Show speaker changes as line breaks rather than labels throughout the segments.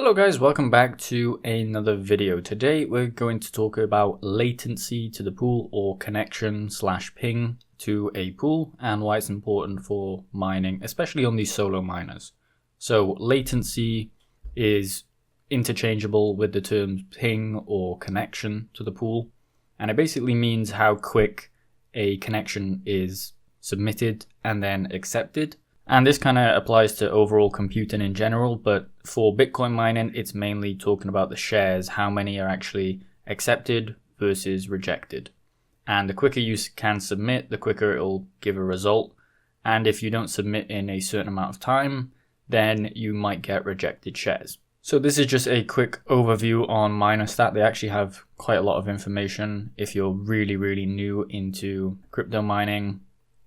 Hello guys, welcome back to another video. Today we're going to talk about latency to the pool or connection / ping to a pool and why it's important for mining, especially on these solo miners. So latency is interchangeable with the terms ping or connection to the pool, and it basically means how quick a connection is submitted and then accepted. And this kind of applies to overall computing in general, but for Bitcoin mining, it's mainly talking about the shares, how many are actually accepted versus rejected. And the quicker you can submit, the quicker it'll give a result. And if you don't submit in a certain amount of time, then you might get rejected shares. So this is just a quick overview on MinerStat. They actually have quite a lot of information if you're really new into crypto mining.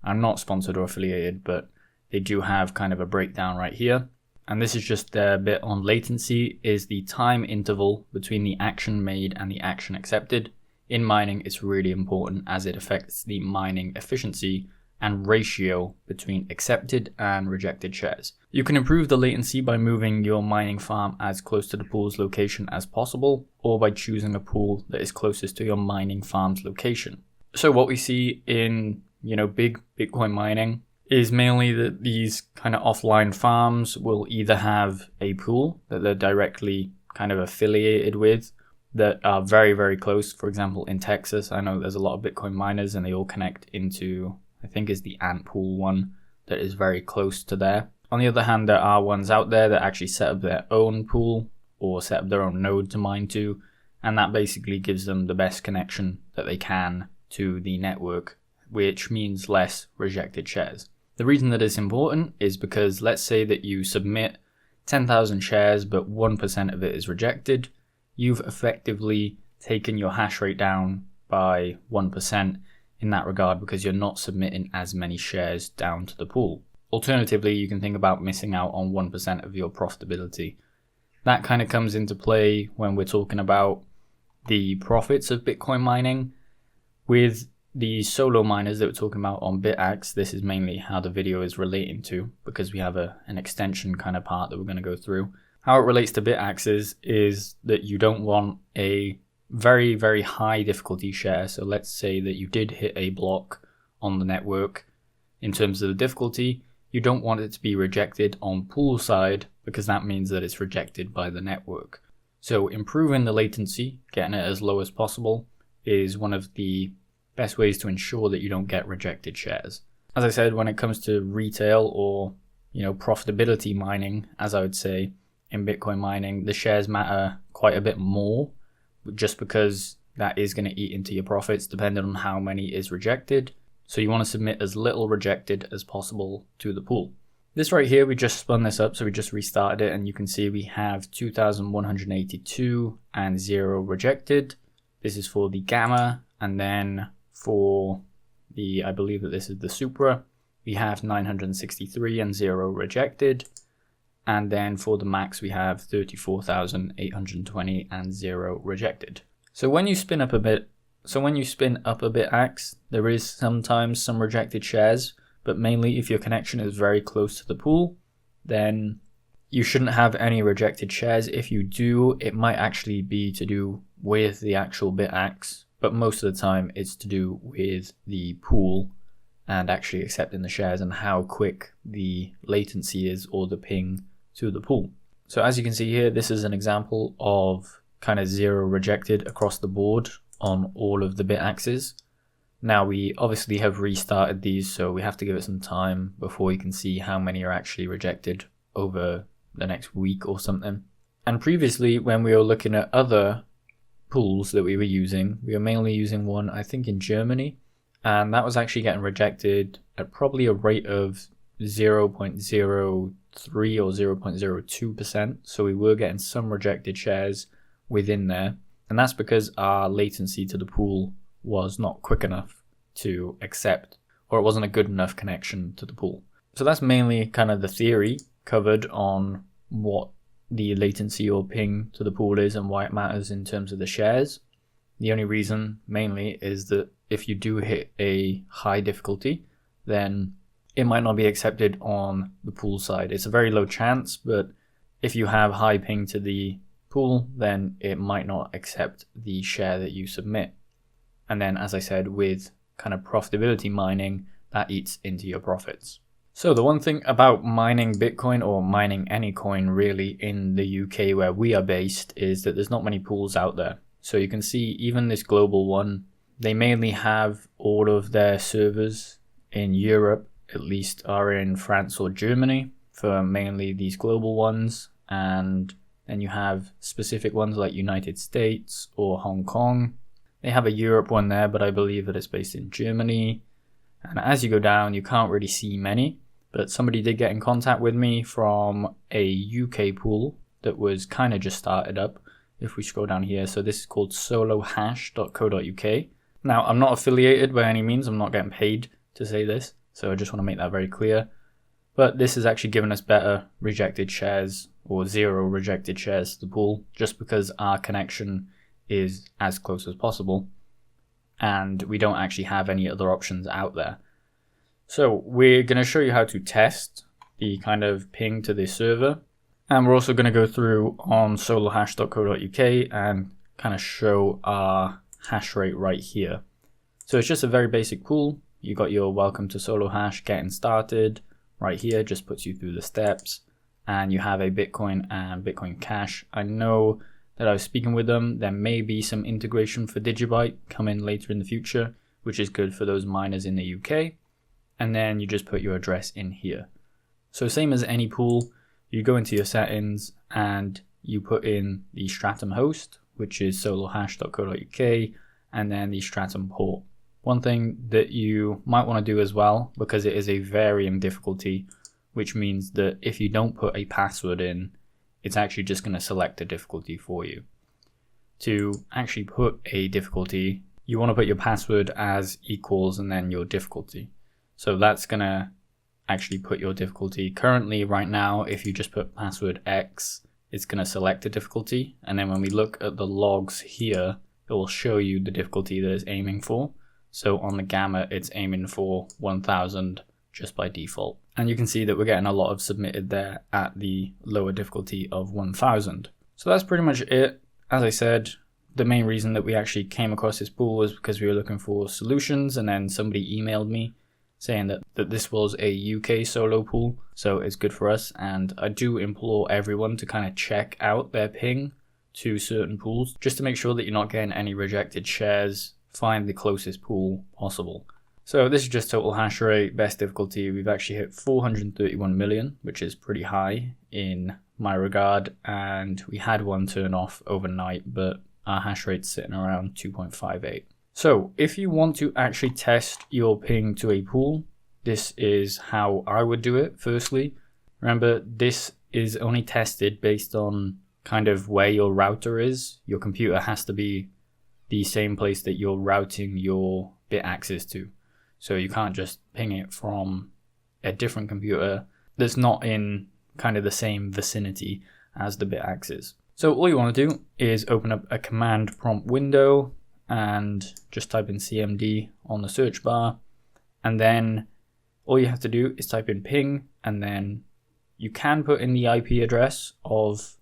I'm not sponsored or affiliated, but they do have kind of a breakdown right here. And this is just their bit on latency, is the time interval between the action made and the action accepted. In mining, it's really important as it affects the mining efficiency and ratio between accepted and rejected shares. You can improve the latency by moving your mining farm as close to the pool's location as possible, or by choosing a pool that is closest to your mining farm's location. So what we see in, big Bitcoin mining is mainly that these kind of offline farms will either have a pool that they're directly kind of affiliated with that are very close. For example, in Texas, I know there's a lot of Bitcoin miners and they all connect into, I think is the Ant Pool one that is very close to there. On the other hand, there are ones out there that actually set up their own pool or set up their own node to mine to, and that basically gives them the best connection that they can to the network, which means less rejected shares. The reason that it's important is because let's say that you submit 10,000 shares, but 1% of it is rejected. You've effectively taken your hash rate down by 1% in that regard because you're not submitting as many shares down to the pool. Alternatively, you can think about missing out on 1% of your profitability. That kind of comes into play when we're talking about the profits of Bitcoin mining. With the solo miners that we're talking about on BitAxe, this is mainly how the video is relating to, because we have an extension kind of part that we're going to go through. How it relates to BitAxes is that you don't want a very high difficulty share. So let's say that you did hit a block on the network in terms of the difficulty. You don't want it to be rejected on pool side because that means that it's rejected by the network. So improving the latency, getting it as low as possible, is one of the best ways to ensure that you don't get rejected shares. As I said, when it comes to retail or profitability mining, as I would say in Bitcoin mining, the shares matter quite a bit more, just because that is going to eat into your profits depending on how many is rejected. So you want to submit as little rejected as possible to the pool. This right here, we just spun this up, so we just restarted it, and you can see we have 2,182 and 0 rejected. This is for the Gamma, and then for the, I believe that this is the Supra, we have 963 and 0 rejected. And then for the Max, we have 34,820 and 0 rejected. So when you spin up a BitAxe, there is sometimes some rejected shares, but mainly if your connection is very close to the pool, then you shouldn't have any rejected shares. If you do, it might actually be to do with the actual BitAxe, but most of the time it's to do with the pool and actually accepting the shares and how quick the latency is or the ping to the pool. So as you can see here, this is an example of kind of 0 rejected across the board on all of the BitAxes. Now we obviously have restarted these, so we have to give it some time before you can see how many are actually rejected over the next week or something. And previously, when we were looking at other pools that we were mainly using one, I think in Germany, and that was actually getting rejected at probably a rate of 0.03 or 0.02%. So we were getting some rejected shares within there, and that's because our latency to the pool was not quick enough to accept, or it wasn't a good enough connection to the pool. So that's mainly kind of the theory covered on what the latency or ping to the pool is and why it matters in terms of the shares. The only reason mainly is that if you do hit a high difficulty, then it might not be accepted on the pool side. It's a very low chance, but if you have high ping to the pool, then it might not accept the share that you submit. And then, as I said, with kind of profitability mining, that eats into your profits. So the one thing about mining Bitcoin, or mining any coin really, in the UK where we are based, is that there's not many pools out there. So you can see even this global one, they mainly have all of their servers in Europe, at least are in France or Germany for mainly these global ones. And then you have specific ones like United States or Hong Kong. They have a Europe one there, but I believe that it's based in Germany. And as you go down, you can't really see many. But somebody did get in contact with me from a UK pool that was kind of just started up. If we scroll down here, so this is called solohash.co.uk. Now, I'm not affiliated by any means. I'm not getting paid to say this, so I just want to make that very clear. But this has actually given us better rejected shares, or 0 rejected shares to the pool, just because our connection is as close as possible and we don't actually have any other options out there. So we're going to show you how to test the kind of ping to this server, and we're also going to go through on solohash.co.uk and kind of show our hash rate right here. So it's just a very basic pool. You got your welcome to Solohash getting started right here, just puts you through the steps, and you have a Bitcoin and Bitcoin Cash. I know that I was speaking with them, there may be some integration for Digibyte coming later in the future, which is good for those miners in the UK. And then you just put your address in here. So same as any pool, you go into your settings and you put in the Stratum host, which is solohash.co.uk, and then the Stratum port. One thing that you might want to do as well, because it is a varying difficulty, which means that if you don't put a password in, it's actually just going to select a difficulty for you. To actually put a difficulty, you want to put your password as equals and then your difficulty. So that's going to actually put your difficulty. Currently, right now, if you just put password X, it's going to select a difficulty. And then when we look at the logs here, it will show you the difficulty that it's aiming for. So on the gamma, it's aiming for 1000 just by default. And you can see that we're getting a lot of submitted there at the lower difficulty of 1000. So that's pretty much it. As I said, the main reason that we actually came across this pool was because we were looking for solutions, and then somebody emailed me saying that this was a UK solo pool, so it's good for us. And I do implore everyone to kind of check out their ping to certain pools, just to make sure that you're not getting any rejected shares. Find the closest pool possible. So this is just total hash rate, best difficulty. We've actually hit 431 million, which is pretty high in my regard. And we had one turn off overnight, but our hash rate's sitting around 2.58. So if you want to actually test your ping to a pool, this is how I would do it. Firstly, remember, this is only tested based on kind of where your router is. Your computer has to be the same place that you're routing your BitAxes to. So you can't just ping it from a different computer that's not in kind of the same vicinity as the BitAxes. So all you want to do is open up a command prompt window and just type in CMD on the search bar. And then all you have to do is type in ping, and then you can put in the IP address of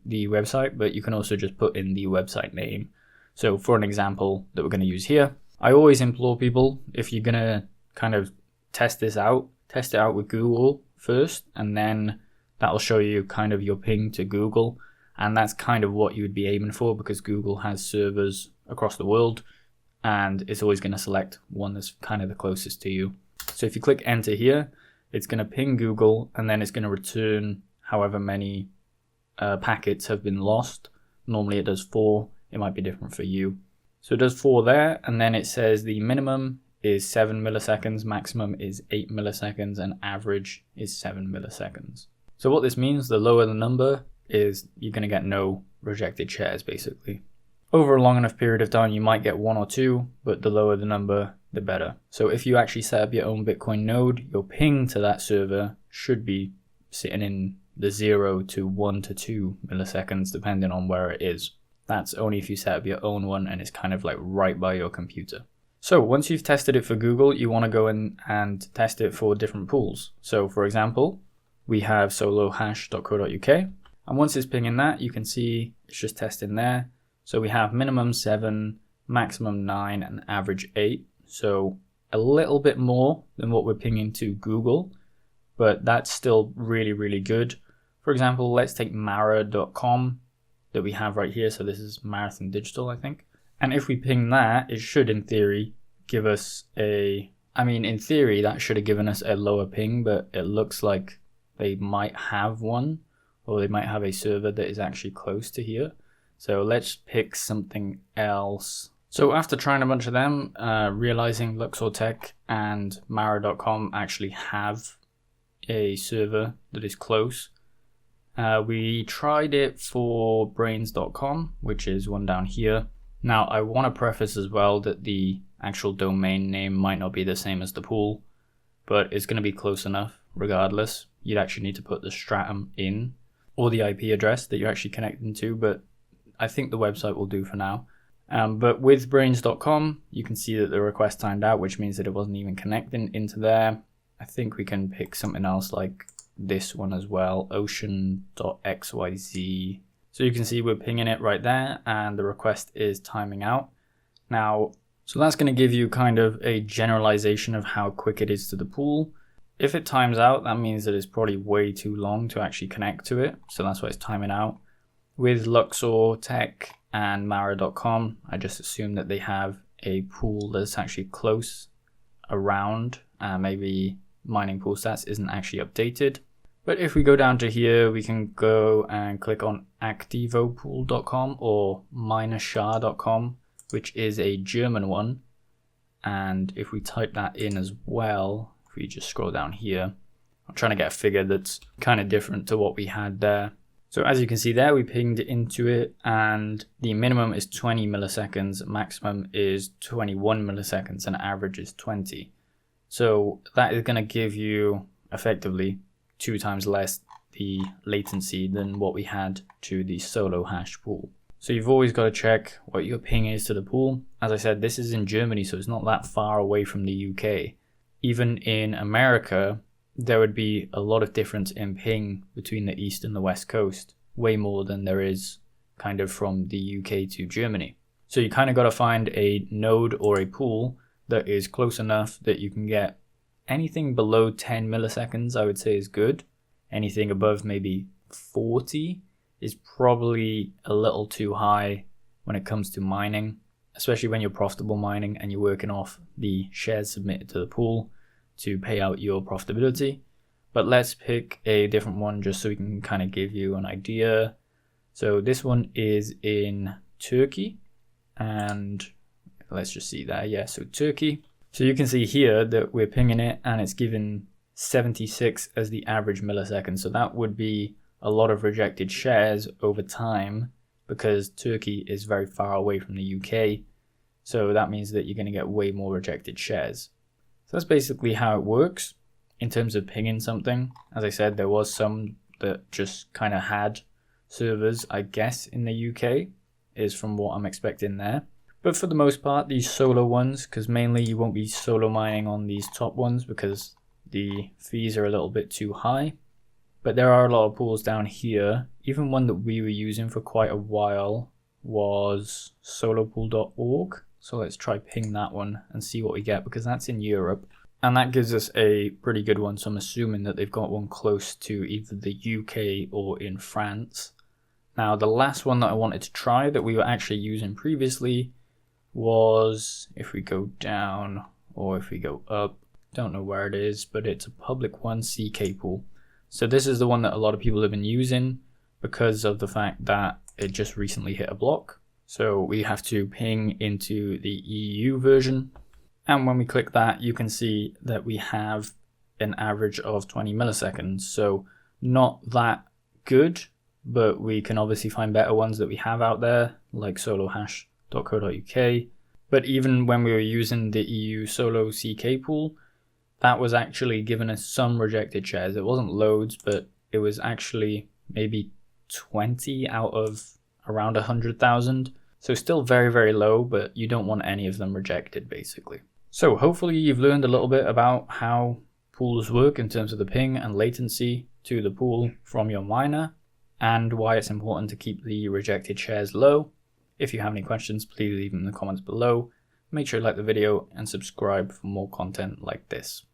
the website, but you can also just put in the website name. So for an example that we're going to use here, I always implore people, if you're going to kind of test it out with Google first, and then that'll show you kind of your ping to Google. And that's kind of what you would be aiming for, because Google has servers across the world and it's always going to select one that's kind of the closest to you. So if you click enter here, it's going to ping Google, and then it's going to return however many packets have been lost. Normally it does 4. It might be different for you. So it does 4 there, and then it says the minimum is 7 milliseconds, maximum is 8 milliseconds, and average is 7 milliseconds. So what this means, the lower the number is you're going to get no rejected shares basically. Over a long enough period of time, you might get 1 or 2, but the lower the number, the better. So if you actually set up your own Bitcoin node, your ping to that server should be sitting in the 0 to 1 to 2 milliseconds, depending on where it is. That's only if you set up your own one and it's kind of like right by your computer. So once you've tested it for Google, you want to go in and test it for different pools. So for example, we have solohash.co.uk, And once it's pinging that, you can see it's just testing there. So we have minimum 7, maximum 9, and average 8. So a little bit more than what we're pinging to Google, but that's still really, really good. For example, let's take Mara.com that we have right here. So this is Marathon Digital, I think. And if we ping that, it should, in theory, give us in theory, that should have given us a lower ping, but it looks like they might have one, or they might have a server that is actually close to here. So let's pick something else. So after trying a bunch of them, realizing Luxor Tech and Mara.com actually have a server that is close, we tried it for Brains.com, which is one down here. Now, I want to preface as well that the actual domain name might not be the same as the pool, but it's going to be close enough regardless. You'd actually need to put the stratum in, or the IP address that you're actually connecting to, but I think the website will do for now. But with Brains.com, you can see that the request timed out, which means that it wasn't even connecting into there. I think we can pick something else like this one as well, ocean.xyz. So you can see we're pinging it right there, and the request is timing out. Now, so that's going to give you kind of a generalization of how quick it is to the pool. If it times out, that means that it's probably way too long to actually connect to it. So that's why it's timing out. With Luxor Tech and Mara.com, I just assume that they have a pool that's actually close around. Maybe mining pool stats isn't actually updated. But if we go down to here, we can go and click on activopool.com or minershar.com, which is a German one. And if we type that in as well, if we just scroll down here, I'm trying to get a figure that's kind of different to what we had there. So as you can see there, we pinged into it, and the minimum is 20 milliseconds, maximum is 21 milliseconds, and average is 20. So that is going to give you effectively 2 times less the latency than what we had to the solo hash pool. So you've always got to check what your ping is to the pool. As I said, this is in Germany, so it's not that far away from the UK. Even in America, there would be a lot of difference in ping between the East and the West Coast, way more than there is kind of from the UK to Germany. So you kind of got to find a node or a pool that is close enough that you can get anything below 10 milliseconds, I would say, is good. Anything above maybe 40 is probably a little too high when it comes to mining, especially when you're profitable mining and you're working off the shares submitted to the pool to pay out your profitability. But let's pick a different one just so we can kind of give you an idea. So this one is in Turkey, and let's just see that. Yeah, so Turkey. So you can see here that we're pinging it and it's given 76 as the average millisecond. So that would be a lot of rejected shares over time because Turkey is very far away from the UK. So that means that you're going to get way more rejected shares. So that's basically how it works in terms of pinging something. As I said, there was some that just kind of had servers, I guess, in the UK, is from what I'm expecting there. But for the most part, these solo ones, because mainly you won't be solo mining on these top ones because the fees are a little bit too high. But there are a lot of pools down here. Even one that we were using for quite a while was solopool.org. So let's try ping that one and see what we get, because that's in Europe. And that gives us a pretty good one. So I'm assuming that they've got one close to either the UK or in France. Now, the last one that I wanted to try that we were actually using previously was, if we go down or if we go up, don't know where it is, but it's a public one, CK Pool. So this is the one that a lot of people have been using because of the fact that it just recently hit a block. So we have to ping into the EU version. And when we click that, you can see that we have an average of 20 milliseconds. So not that good, but we can obviously find better ones that we have out there, like solohash.co.uk. But even when we were using the EU solo CK pool, that was actually giving us some rejected shares. It wasn't loads, but it was actually maybe 20 out of around 100,000. So still very, very low, but you don't want any of them rejected, basically. So hopefully you've learned a little bit about how pools work in terms of the ping and latency to the pool from your miner. and why it's important to keep the rejected shares low. If you have any questions, please leave them in the comments below. Make sure you like the video and subscribe for more content like this.